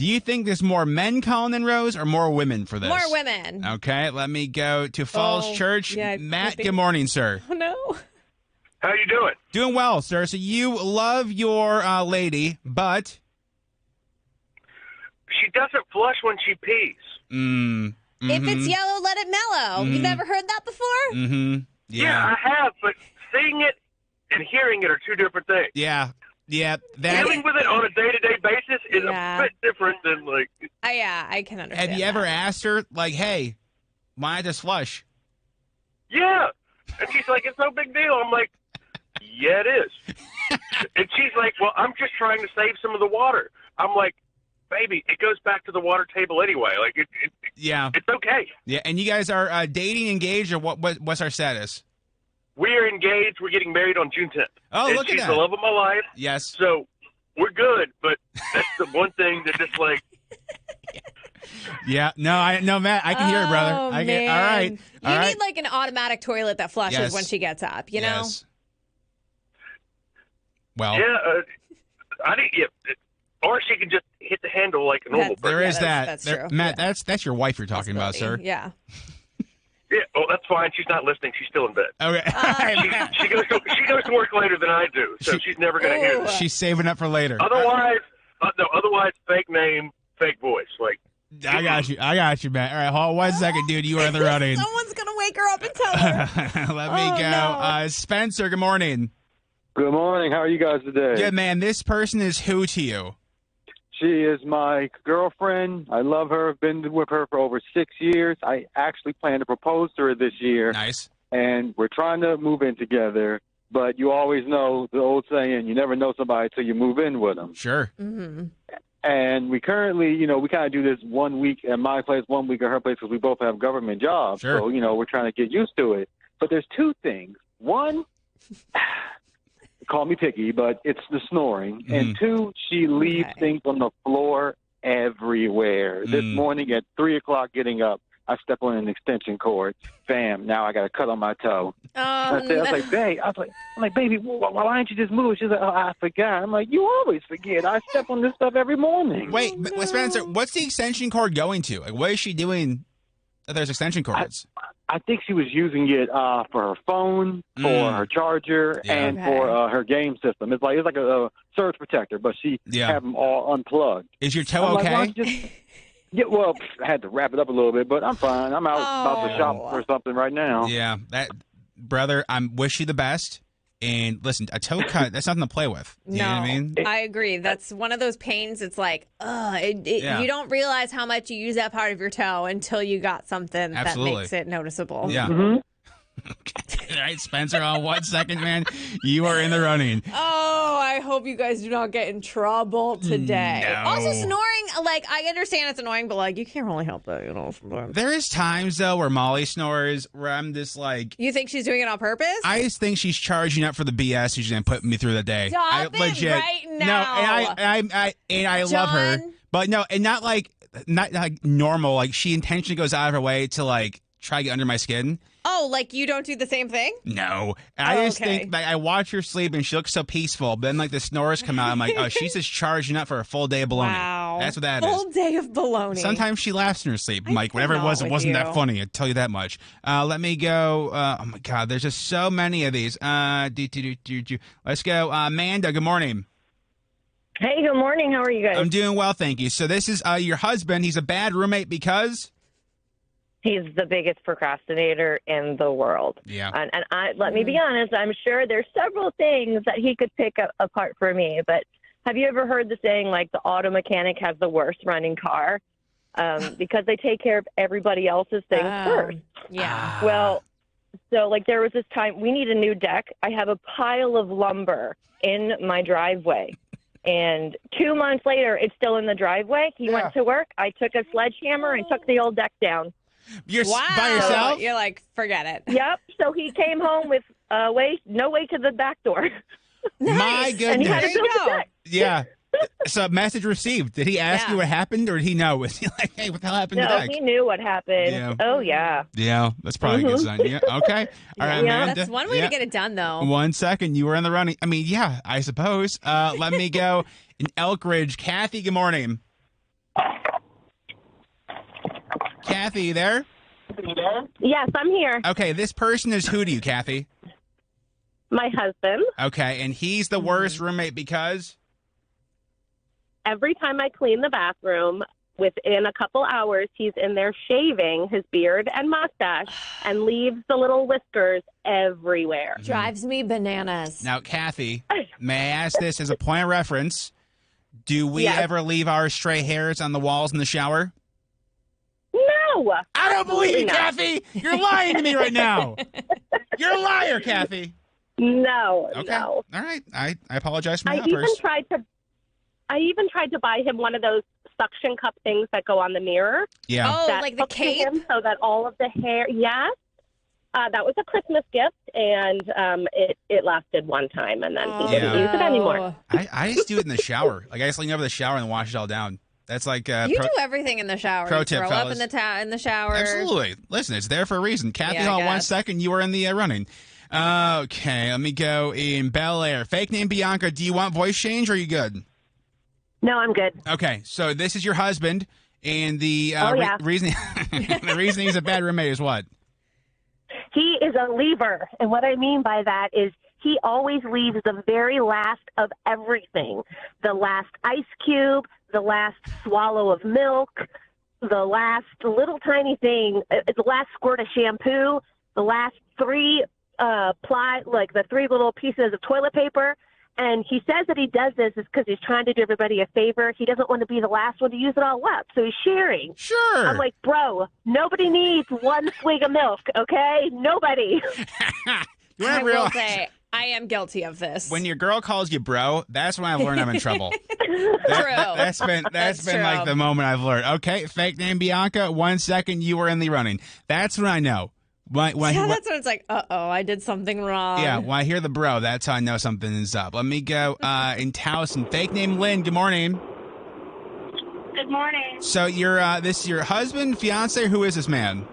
Do you think there's more men calling in, Rose, or more women for this? More women. Okay, let me go to Falls Church. yeah, Matt, good morning, sir. Oh, no. How you doing? Doing well, sir. So you love your lady, but... She doesn't flush when she pees. If it's yellow, let it mellow. You've never heard that before? Mm-hmm. Yeah, I have, but seeing it and hearing it are two different things. Yeah. Dealing with it on a day-to-day basis is a bit different than, like... I can understand. Have you ever asked her, like, hey, why not just flush? Yeah. And she's like, it's no big deal. I'm like, yeah, it is. And she's like, well, I'm just trying to save some of the water. I'm like, baby, it goes back to the water table anyway. Like, it's okay. Yeah, and you guys are dating, engaged, or what's our status? We are engaged. We're getting married on June 10th. Oh, and look at she's that. the love of my life. Yes. So we're good, but that's the one thing that just like... Yeah, no, Matt, I can hear it, brother. All right. You need like an automatic toilet that flushes when she gets up, you know? Yes. Well. Yeah, or she can just hit the handle like a normal person. There is that. That's true. Matt, that's your wife you're talking about, sir. Yeah. Yeah, well, that's fine. She's not listening. She's still in bed. Okay. She goes to work later than I do, so she's never going to hear this. She's saving up for later. Otherwise, fake name, fake voice. Like, I got you, Matt. All right, hold on 1 second, dude. You are in the running. Someone's going to wake her up and tell her. Let me go. No. Spencer, good morning. Good morning. How are you guys today? Good, man. This person is who to you? She is my girlfriend. I love her. I've been with her for over 6 years. I actually plan to propose to her this year. Nice. And we're trying to move in together. But you always know the old saying, you never know somebody till you move in with them. Sure. Mm-hmm. And we currently, we kind of do this 1 week at my place, 1 week at her place because we both have government jobs. Sure. So, we're trying to get used to it. But there's two things. One, call me picky, but it's the snoring. And two, she leaves things on the floor everywhere. This morning at 3 o'clock getting up, I step on an extension cord. Bam, now I got a cut on my toe. I was like, babe, baby, why didn't you just move? She's like, oh, I forgot. I'm like, you always forget. I step on this stuff every morning. Wait, Spencer, what's the extension cord going to? Like, what is she doing that there's extension cords? I think she was using it for her phone, for her charger, and for her game system. It's like a surge protector, but she had them all unplugged. Is your toe okay? Yeah, well, I had to wrap it up a little bit, but I'm fine. I'm out about to shop for something right now. Yeah, brother, I wish you the best. And listen, a toe cut, that's nothing to play with. You know what I mean? I agree. That's one of those pains. It's like, you don't realize how much you use that part of your toe until you got something that makes it noticeable. Yeah. Okay. All right, Spencer, on 1 second, man. You are in the running. Oh, I hope you guys do not get in trouble today. No. Also, snoring, like, I understand it's annoying, but, like, you can't really help it, sometimes. There is times, though, where Molly snores where I'm just like... You think she's doing it on purpose? I just think she's charging up for the BS she's going to put me through the day. Stop it right now. No, and I love her. But no, and not like normal. Like, she intentionally goes out of her way to, like, try to get under my skin. Oh, like you don't do the same thing? No. I just think, like, I watch her sleep and she looks so peaceful. But then, like, the snores come out. I'm like, oh, she's just charging up for a full day of baloney. Wow. That's what that is. Full day of baloney. Sometimes she laughs in her sleep. I'm like, whatever it wasn't that funny. I'll tell you that much. Let me go. Oh, my God. There's just so many of these. Let's go. Amanda, good morning. Hey, good morning. How are you guys? I'm doing well, thank you. So this is your husband. He's a bad roommate because... He's the biggest procrastinator in the world. Yeah. And let me be honest, I'm sure there's several things that he could pick apart for me. But have you ever heard the saying, like, the auto mechanic has the worst running car? Because they take care of everybody else's things first. Yeah. Well, so, like, there was this time, we need a new deck. I have a pile of lumber in my driveway. And 2 months later, it's still in the driveway. He went to work. I took a sledgehammer and took the old deck down. You're by yourself? You're like, forget it. Yep. So he came home with no way to the back door. Nice. My goodness. And he had to build the deck. Yeah. So message received. Did he ask you what happened, or did he know? Was he like, hey, what the hell happened to No, the deck? he knew what happened. Yeah. Oh, yeah. Yeah, that's probably a good sign. Yeah. Okay. All right, Amanda. That's one way to get it done, though. 1 second. You were in the running. I mean, yeah, I suppose. Let me go in Elk Ridge. Kathy, good morning. Kathy, you there? Yes, I'm here. Okay, this person is who to you, Kathy? My husband. Okay, and he's the worst roommate because? Every time I clean the bathroom, within a couple hours, he's in there shaving his beard and mustache and leaves the little whiskers everywhere. Drives me bananas. Now, Kathy, may I ask this as a point of reference? Do we ever leave our stray hairs on the walls in the shower? No. I don't believe you, Kathy. You're lying to me right now. You're a liar, Kathy. No. Okay. No. All right. I apologize for my I even tried to buy him one of those suction cup things that go on the mirror. Yeah. Oh, like the cape? So that all of the hair, yes. That was a Christmas gift, and it lasted one time, and then he didn't use it anymore. I just do it in the shower. Like I just lean over the shower and wash it all down. That's like you do everything in the shower. Pro you tip, throw fellas. up in the shower. Absolutely. Listen, it's there for a reason. Kathy Hall, 1 second, you were in the running. Okay, let me go in Bel Air. Fake name Bianca. Do you want voice change or are you good? No, I'm good. Okay, so this is your husband, and the reason the reason he's a bad roommate is what? He is a leaver, and what I mean by that is he always leaves the very last of everything. The last ice cube, the last swallow of milk, the last little tiny thing, the last squirt of shampoo, the last three the three little pieces of toilet paper. And he says that he does this is because he's trying to do everybody a favor. He doesn't want to be the last one to use it all up, so he's sharing. Sure. I'm like, bro, nobody needs one swig of milk, okay? Nobody. I will say, I am guilty of this. When your girl calls you bro, that's when I've learned I'm in trouble. That's been true. like the moment I've learned. Okay, fake name Bianca, 1 second you were in the running. That's when I know. That's when it's like, I did something wrong. Yeah, when I hear the bro, that's how I know something is up. Let me go in Towson. Fake name Lynn, good morning. Good morning. So this is your husband, fiance, who is this man?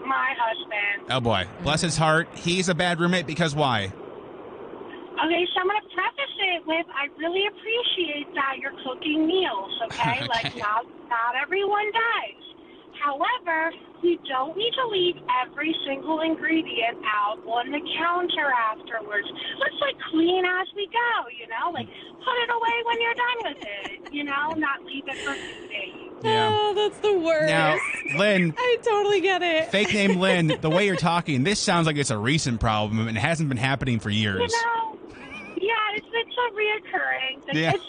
My husband. Oh boy, bless his heart. He's a bad roommate because why? Okay, so I'm going to preface it with I really appreciate that you're cooking meals, okay? Okay. Like, not everyone does. However, we don't need to leave every single ingredient out on the counter afterwards. Let's, clean as we go, Like, put it away when you're done with it, Not leave it for 2 days. Yeah. Oh, that's the worst. Now, Lynn. I totally get it. Fake name Lynn, the way you're talking, this sounds like it's a recent problem and it hasn't been happening for years. Yeah, it's a reoccurring. Yeah. It's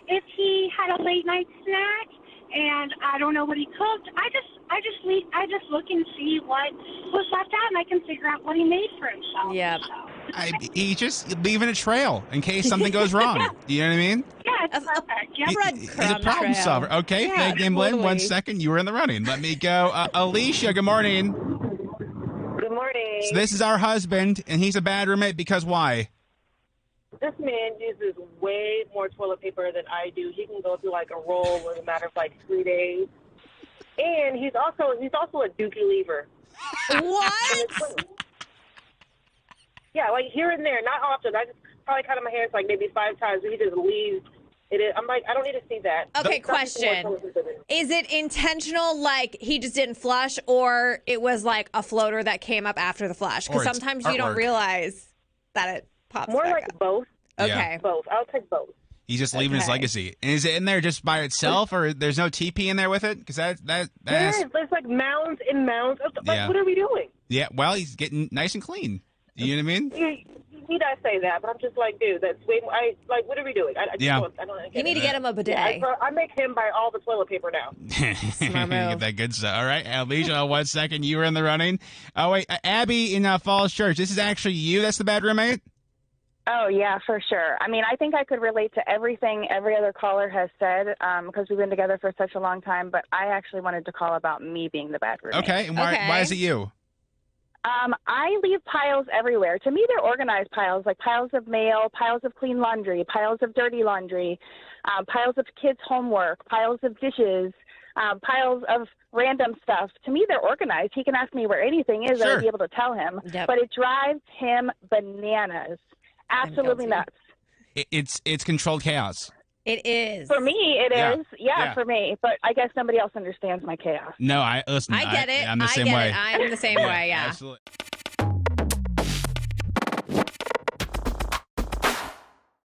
if he had a late night snack and I don't know what he cooked, I just look and see what was left out and I can figure out what he made for himself. Yeah. So. He's just leaving a trail in case something goes wrong. You know what I mean? Yeah, it's perfect. Yeah. He's a problem solver. Okay, Yeah, fake name Lynn, totally. 1 second, you were in the running. Let me go. Alicia, good morning. Good morning. So this is our husband, and he's a bad roommate because why? This man uses way more toilet paper than I do. He can go through a roll in a matter of 3 days. And he's also a dookie leaver. What? Yeah, here and there, not often. I just probably cut my hair maybe 5 times, and he just leaves it. I'm like, I don't need to see that. Okay, question. Is it intentional, he just didn't flush, or it was a floater that came up after the flush? Because sometimes you don't realize that it pops More back up. both. Okay. Yeah. Both. I'll take both. He's just leaving his legacy. And is it in there just by itself, or there's no TP in there with it? Because that's There's mounds and mounds. What are we doing? Yeah, well, he's getting nice and clean. You know what I mean? He does say that, but I'm just dude, that's way more. What are we doing? I don't get You need to get him a bidet. Yeah, I make him buy all the toilet paper now. Smart move. Get that good stuff. All right, Alicia, 1 second, you were in the running. Oh, wait, Abby in Falls Church, this is actually you that's the bad roommate? Oh, yeah, for sure. I mean, I think I could relate to everything every other caller has said because we've been together for such a long time, but I actually wanted to call about me being the bad roommate. Okay, and why is it you? I leave piles everywhere. To me, they're organized piles, like piles of mail, piles of clean laundry, piles of dirty laundry, piles of kids' homework, piles of dishes, piles of random stuff. To me, they're organized. He can ask me where anything is, and I'll be able to tell him. Yep. But it drives him bananas. Absolutely nuts. It's controlled chaos. It is. For me, it Yeah. is. Yeah, for me. But I guess somebody else understands my chaos. No, listen. I get it. I'm the same get way. it. I'm the same way, yeah. Absolutely.